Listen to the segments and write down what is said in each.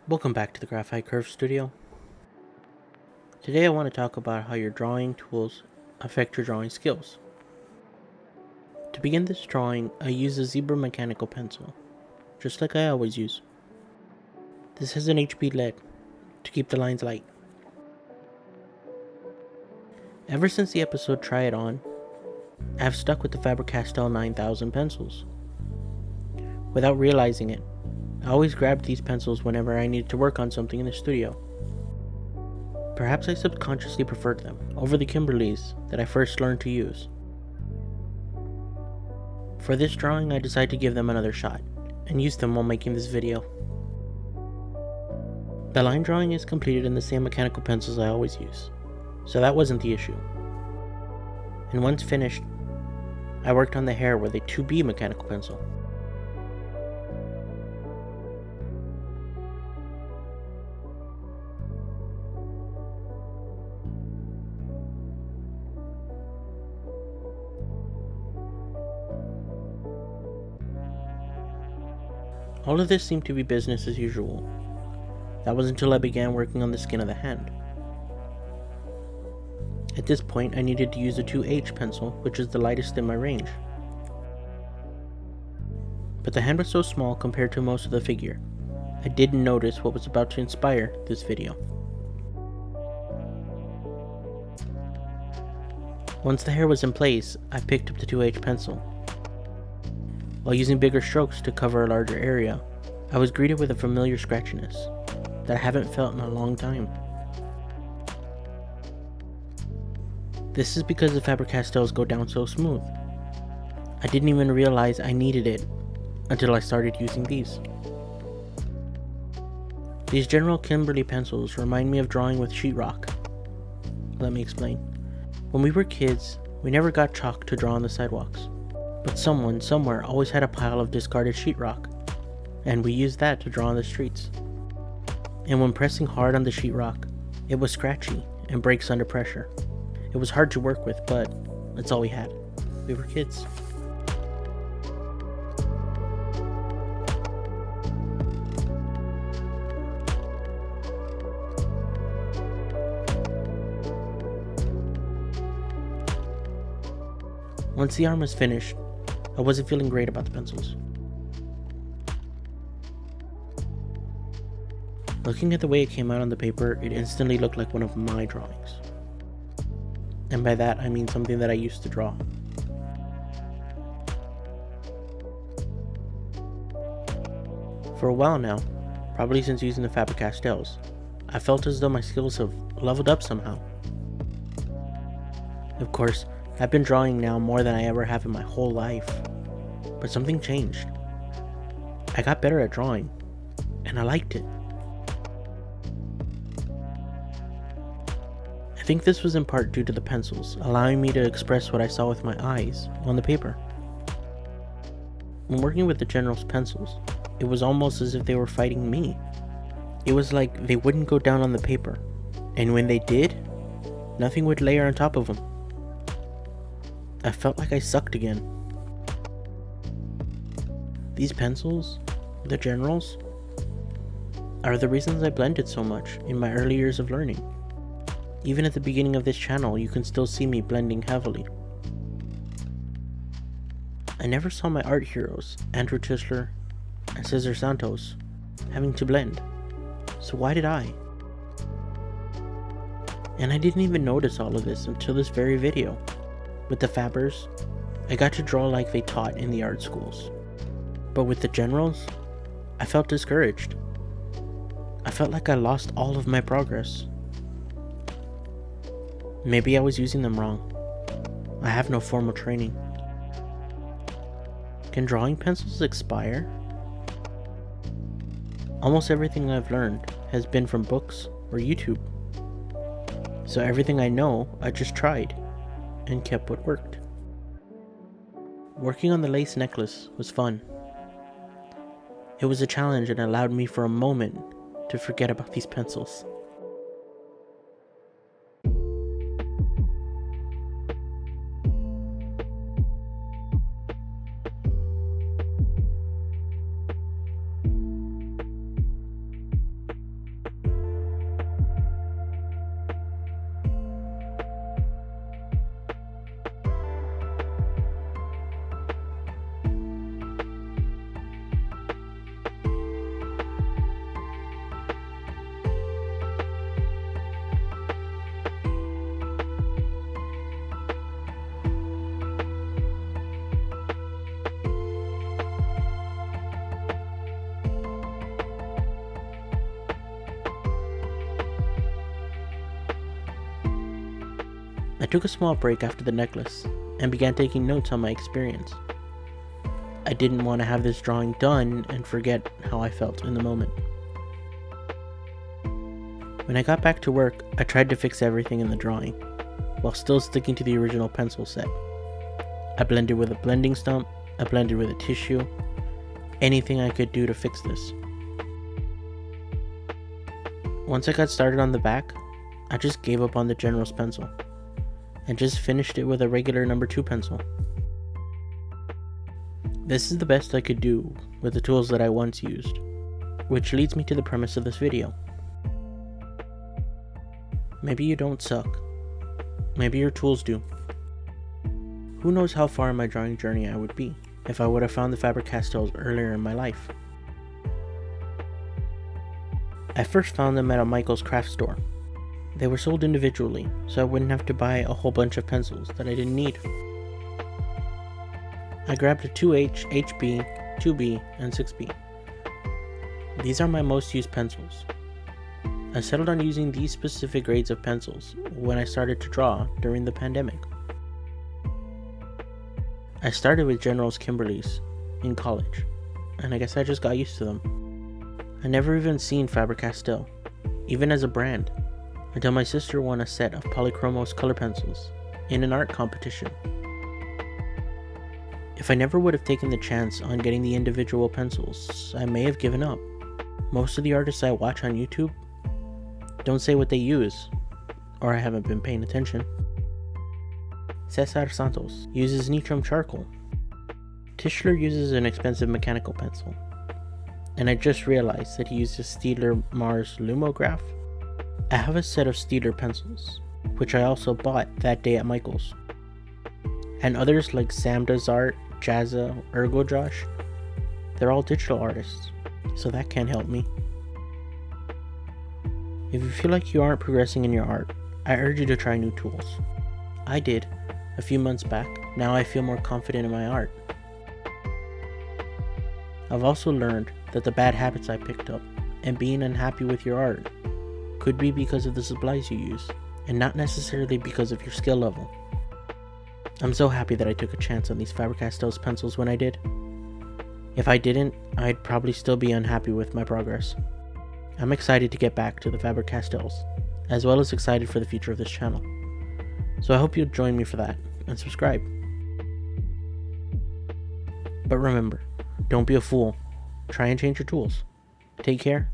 Welcome back to the Graphite Curve Studio. Today I want to talk about how your drawing tools affect your drawing skills. To begin this drawing, I use a zebra mechanical pencil, just like I always use. This has an HB lead to keep the lines light. Ever since the episode Try It On, I have stuck with the Faber-Castel 9000 pencils. Without realizing it, I always grabbed these pencils whenever I needed to work on something in the studio. Perhaps I subconsciously preferred them over the Kimberlys that I first learned to use. For this drawing, I decided to give them another shot and use them while making this video. The line drawing is completed in the same mechanical pencils I always use, so that wasn't the issue. And once finished, I worked on the hair with a 2B mechanical pencil. All of this seemed to be business as usual. That was until I began working on the skin of the hand. At this point, I needed to use a 2H pencil, which is the lightest in my range. But the hand was so small compared to most of the figure, I didn't notice what was about to inspire this video. Once the hair was in place, I picked up the 2H pencil. While using bigger strokes to cover a larger area, I was greeted with a familiar scratchiness that I haven't felt in a long time. This is because the Faber-Castells go down so smooth. I didn't even realize I needed it until I started using these. These General Kimberly pencils remind me of drawing with sheetrock. Let me explain. When we were kids, we never got chalk to draw on the sidewalks. But someone, somewhere, always had a pile of discarded sheetrock, and we used that to draw on the streets. And when pressing hard on the sheetrock, it was scratchy and breaks under pressure. It was hard to work with, but that's all we had. We were kids. Once the arm was finished, I wasn't feeling great about the pencils. Looking at the way it came out on the paper, it instantly looked like one of my drawings. And by that, I mean something that I used to draw. For a while now, probably since using the Faber-Castells, I felt as though my skills have leveled up somehow. Of course, I've been drawing now more than I ever have in my whole life, but something changed. I got better at drawing, and I liked it. I think this was in part due to the pencils, allowing me to express what I saw with my eyes on the paper. When working with the General's pencils, it was almost as if they were fighting me. It was like they wouldn't go down on the paper, and when they did, nothing would layer on top of them. I felt like I sucked again. These pencils, the Generals, are the reasons I blended so much in my early years of learning. Even at the beginning of this channel, you can still see me blending heavily. I never saw my art heroes, Andrew Tisler and Cesar Santos, having to blend. So why did I? And I didn't even notice all of this until this very video. With the Fabers, I got to draw like they taught in the art schools. But with the Generals, I felt discouraged. I felt like I lost all of my progress. Maybe I was using them wrong. I have no formal training. Can drawing pencils expire? Almost everything I've learned has been from books or YouTube. So everything I know, I just tried and kept what worked. Working on the lace necklace was fun. It was a challenge and allowed me for a moment to forget about these pencils. I took a small break after the necklace and began taking notes on my experience. I didn't want to have this drawing done and forget how I felt in the moment. When I got back to work, I tried to fix everything in the drawing, while still sticking to the original pencil set. I blended with a blending stump, I blended with a tissue, anything I could do to fix this. Once I got started on the back, I just gave up on the General's pencil, and just finished it with a regular number 2 pencil. This is the best I could do with the tools that I once used, which leads me to the premise of this video. Maybe you don't suck. Maybe your tools do. Who knows how far in my drawing journey I would be if I would have found the Faber-Castels earlier in my life. I first found them at a Michael's craft store. They were sold individually, so I wouldn't have to buy a whole bunch of pencils that I didn't need. I grabbed a 2H, HB, 2B, and 6B. These are my most used pencils. I settled on using these specific grades of pencils when I started to draw during the pandemic. I started with General's Kimberly's in college, and I guess I just got used to them. I never even seen Faber-Castel, even as a brand, until my sister won a set of Polychromos color pencils in an art competition. If I never would have taken the chance on getting the individual pencils, I may have given up. Most of the artists I watch on YouTube don't say what they use, or I haven't been paying attention. Cesar Santos uses Nitrum charcoal. Tischler uses an expensive mechanical pencil. And I just realized that he uses Staedtler Mars Lumograph. I have a set of Staedtler pencils, which I also bought that day at Michael's. And others like Sam Does Art, Jazza, Ergo Josh, they're all digital artists, so that can't help me. If you feel like you aren't progressing in your art, I urge you to try new tools. I did, a few months back. Now I feel more confident in my art. I've also learned that the bad habits I picked up and being unhappy with your art could be because of the supplies you use, and not necessarily because of your skill level. I'm so happy that I took a chance on these Faber-Castell's pencils when I did. If I didn't, I'd probably still be unhappy with my progress. I'm excited to get back to the Faber-Castells, as well as excited for the future of this channel. So I hope you'll join me for that, and subscribe. But remember, don't be a fool. Try and change your tools. Take care,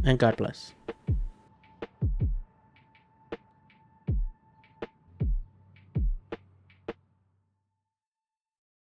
and God bless.